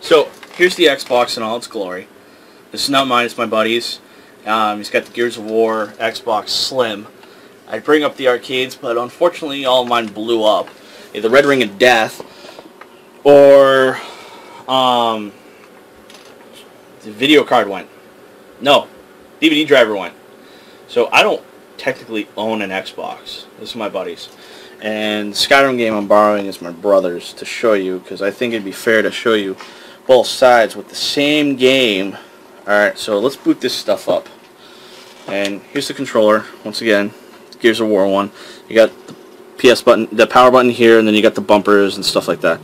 So here's the Xbox in all its glory. This is not mine, it's my buddy's. He's got the Gears of War Xbox Slim. I bring up the arcades, but unfortunately all of mine blew up. Either Red Ring of Death, or the video card went. No, DVD driver went. So I don't technically own an Xbox. This is my buddy's. And the Skyrim game I'm borrowing is my brother's to show you, because I think it'd be fair to show you both sides with the same game. Alright, so let's boot this stuff up. And here's the controller, once again, Gears of War 1. You got the PS button, the power button here, and then you got the bumpers and stuff like that.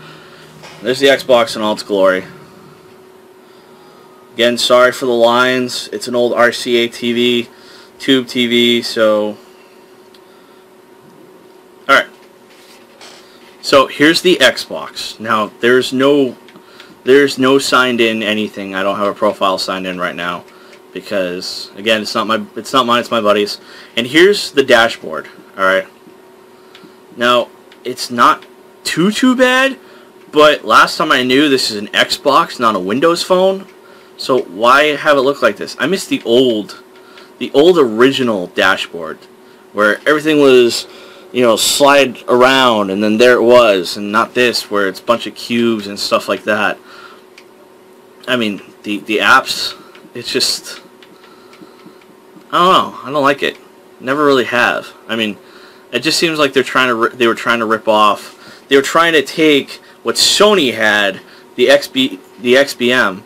There's the Xbox in all its glory. Again, sorry for the lines. It's an old RCA TV, tube TV, so... Alright. So, here's the Xbox. Now, there's no signed in anything. I don't have a profile signed in right now. Because, again, it's not mine, it's my buddy's. And here's the dashboard, alright? Now, it's not too bad, but last time I knew this is an Xbox, not a Windows phone. So why have it look like this? I miss the old original dashboard, where everything was, you know, slide around, and then there it was, and not this, where it's a bunch of cubes and stuff like that. I mean, the apps, it's just, I don't know, I don't like it. Never really have. I mean, it just seems like they were trying to rip off. They were trying to take what Sony had, the XBM,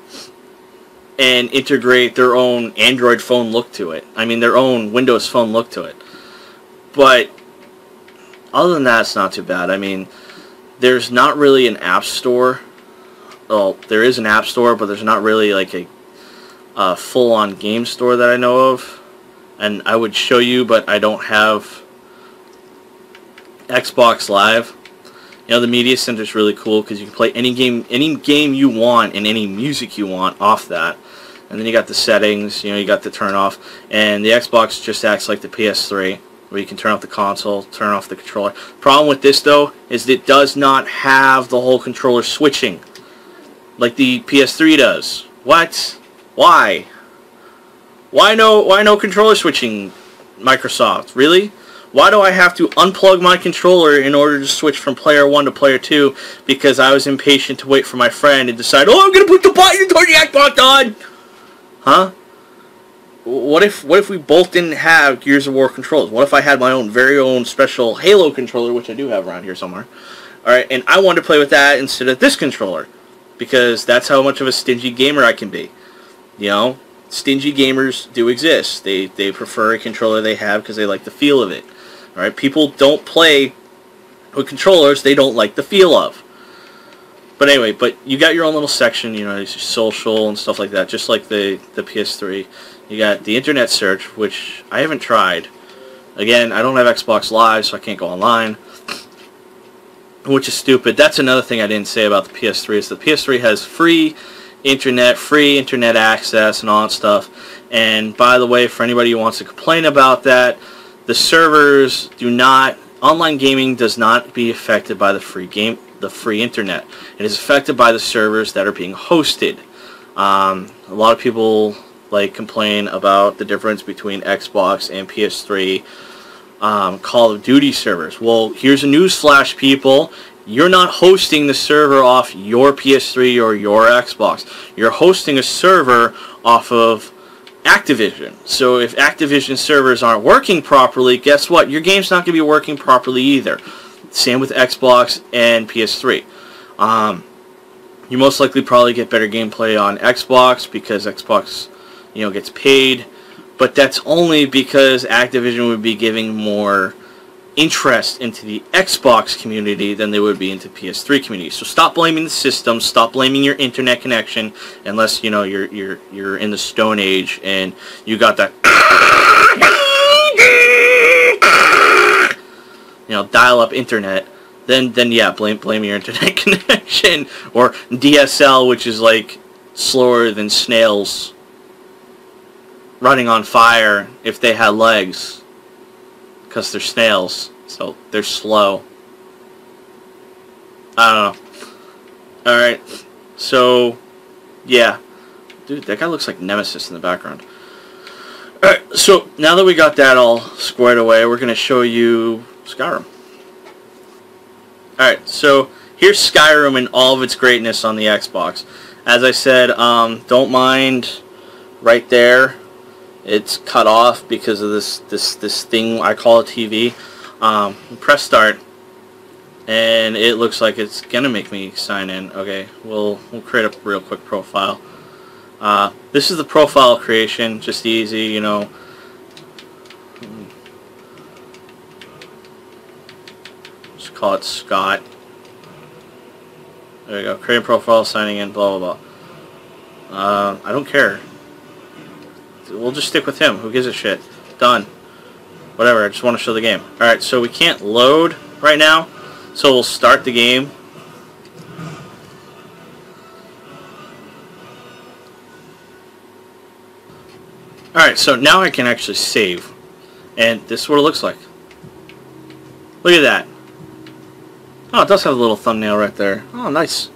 and integrate their own Android phone look to it. I mean, their own Windows phone look to it. But other than that, it's not too bad. I mean, there's not really an app store. Well, there is an app store, but there's not really like a full-on game store that I know of. And I would show you, but I don't have Xbox Live. You know, the media center is really cool because you can play any game you want and any music you want off that. And then you got the settings, you know, you got the turn off, and the Xbox just acts like the PS3, where you can turn off the console, turn off the controller. Problem with this though is that it does not have the whole controller switching like the PS3 does. What? Why? Why no controller switching, Microsoft? Really? Why do I have to unplug my controller in order to switch from player 1 to player 2 because I was impatient to wait for my friend and decide, oh, I'm going to put the button and turn the Xbox on? Huh? What if we both didn't have Gears of War controllers? What if I had my own very own special Halo controller, which I do have around here somewhere? Alright, and I wanted to play with that instead of this controller, because that's how much of a stingy gamer I can be. You know? Stingy gamers do exist. They prefer a controller they have because they like the feel of it. Alright, people don't play with controllers they don't like the feel of. But anyway, but you got your own little section, you know, your social and stuff like that, just like the PS3. You got the internet search, which I haven't tried. Again, I don't have Xbox Live, so I can't go online, which is stupid. That's another thing I didn't say about the PS3, is the PS3 has free internet access and all that stuff. And by the way, for anybody who wants to complain about that, the servers do not, online gaming does not be affected by the free internet. It is affected by the servers that are being hosted. A lot of people complain about the difference between Xbox and PS3 Call of Duty servers. Well, here's a newsflash, people. You're not hosting the server off your PS3 or your Xbox. You're hosting a server off of Activision. So if Activision servers aren't working properly, guess what? Your game's not going to be working properly either. Same with Xbox and PS3. You most likely probably get better gameplay on Xbox because Xbox, you know, gets paid. But that's only because Activision would be giving more interest into the Xbox community than they would be into PS3 community. So stop blaming the system, stop blaming your internet connection, unless, you know, you're in the Stone Age and you got that you know, dial-up internet. Then yeah, blame your internet connection, or DSL, which is like slower than snails running on fire if they had legs. Because they're snails, so they're slow. I don't know. Alright, so Yeah. Dude, that guy looks like Nemesis in the background. Alright, so now that we got that all squared away, we're going to show you Skyrim. Alright, so here's Skyrim in all of its greatness on the Xbox. As I said, don't mind right there. It's cut off because of this thing I call a TV. Press start, and it looks like it's gonna make me sign in. Okay, we'll create a real quick profile. This is the profile creation, just easy, you know. Just call it Scott. There you go. Create a profile, signing in, blah blah blah. I don't care. We'll just stick with him. Who gives a shit? Done. Whatever. I just want to show the game. All right. So we can't load right now. So we'll start the game. Alright, so now I can actually save. And this is what it looks like. Look at that. Oh, it does have a little thumbnail right there. Oh, nice.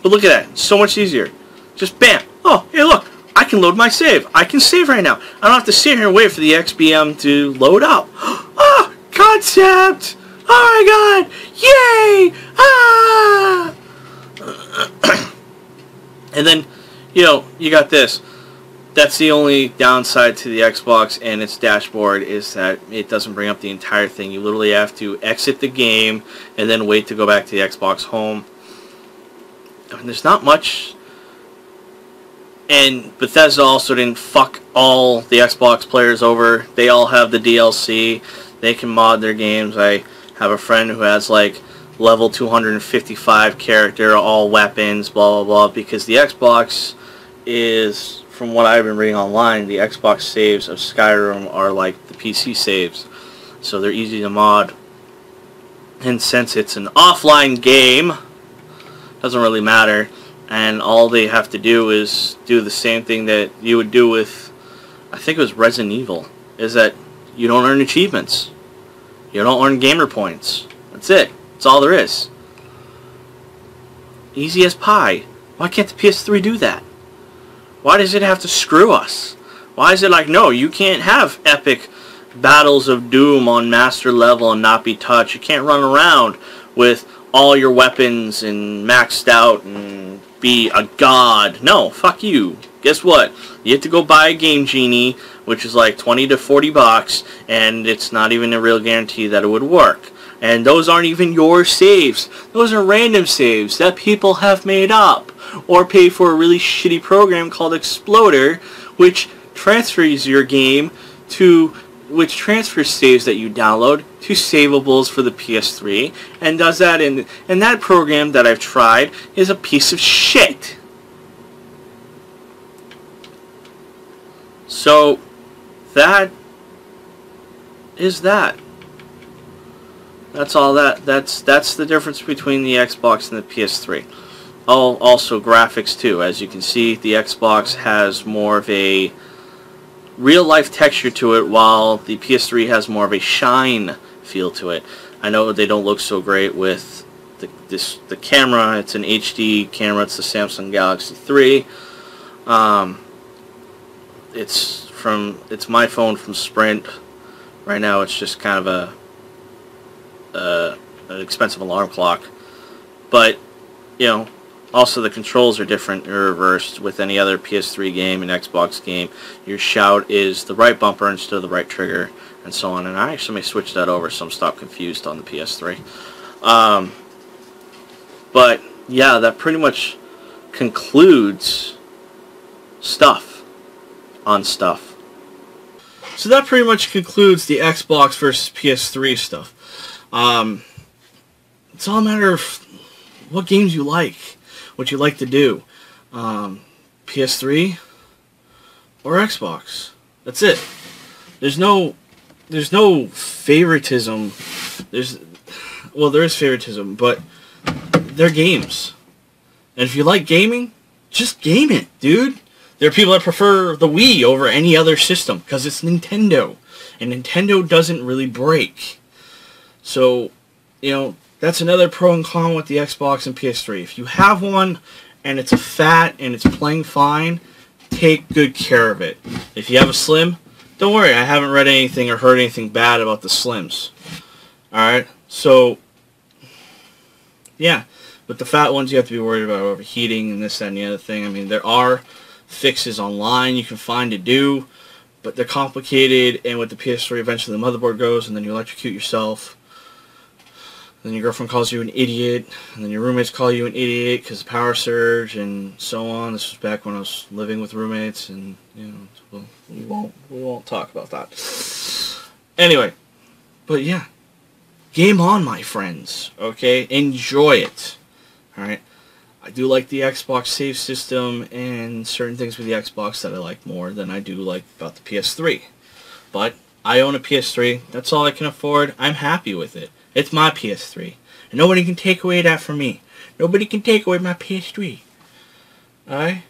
But look at that. It's so much easier. Just bam. Oh, hey, look. I can load my save. I can save right now. I don't have to sit here and wait for the XBM to load up. Oh, concept. Oh, my God. Yay. Ah. And then, you know, you got this. That's the only downside to the Xbox and its dashboard, is that it doesn't bring up the entire thing. You literally have to exit the game and then wait to go back to the Xbox Home. I mean, there's not much. And Bethesda also didn't fuck all the Xbox players over. They all have the DLC. They can mod their games. I have a friend who has like level 255 character, all weapons, blah blah blah, because the Xbox is, from what I've been reading online, the Xbox saves of Skyrim are like the PC saves. So they're easy to mod. And since it's an offline game, doesn't really matter. And all they have to do is do the same thing that you would do with, I think it was Resident Evil, is that you don't earn achievements. You don't earn gamer points. That's it. That's all there is. Easy as pie. Why can't the PS3 do that? Why does it have to screw us? Why is it like, no, you can't have epic battles of doom on master level and not be touched. You can't run around with all your weapons and maxed out and be a god. No, fuck you. Guess what? You have to go buy a Game Genie, which is like 20 to 40 bucks, and it's not even a real guarantee that it would work. And those aren't even your saves. Those are random saves that people have made up, or pay for a really shitty program called Exploder, which transfers your game to, which transfers saves that you download to savables for the PS3, and does that and that program that I've tried is a piece of shit. So that is that. That's all that's the difference between the Xbox and the PS3. Oh, also graphics too. As you can see, the Xbox has more of a real-life texture to it, while the PS3 has more of a shine feel to it. I know they don't look so great with the camera. It's an HD camera. It's the Samsung Galaxy 3. It's my phone from Sprint. Right now, it's just kind of an expensive alarm clock. But you know, also the controls are different or reversed with any other PS3 game and Xbox game. Your shout is the right bumper instead of the right trigger, and so on. And I actually may switch that over so I'm stop confused on the PS3. But yeah, that pretty much concludes stuff on stuff. So that pretty much concludes the Xbox versus PS3 stuff. It's all a matter of what games you like, what you like to do. PS3 or Xbox. That's it. There's no favoritism. There is favoritism, but they're games. And if you like gaming, just game it, dude. There are people that prefer the Wii over any other system because it's Nintendo, and Nintendo doesn't really break. So, you know, that's another pro and con with the Xbox and PS3. If you have one and it's a fat and it's playing fine, take good care of it. If you have a Slim, don't worry, I haven't read anything or heard anything bad about the Slims. Alright, so, yeah. But the fat ones, you have to be worried about overheating and this, that, and the other thing. I mean, there are fixes online you can find to do, but they're complicated, and with the PS3, eventually the motherboard goes, and then you electrocute yourself. Then your girlfriend calls you an idiot, and then your roommates call you an idiot because of power surge, and so on. This was back when I was living with roommates, and, you know, we won't talk about that. Anyway, but yeah, game on, my friends, okay? Enjoy it. Alright, I do like the Xbox save system and certain things with the Xbox that I like more than I do like about the PS3. But I own a PS3. That's all I can afford. I'm happy with it. It's my PS3. And nobody can take away that from me. Nobody can take away my PS3. Alright?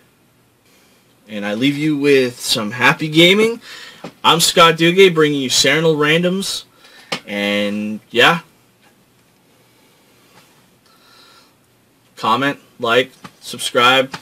And I leave you with some happy gaming. I'm Scott Duguay bringing you Serenold Randoms. And yeah. Comment, like, subscribe.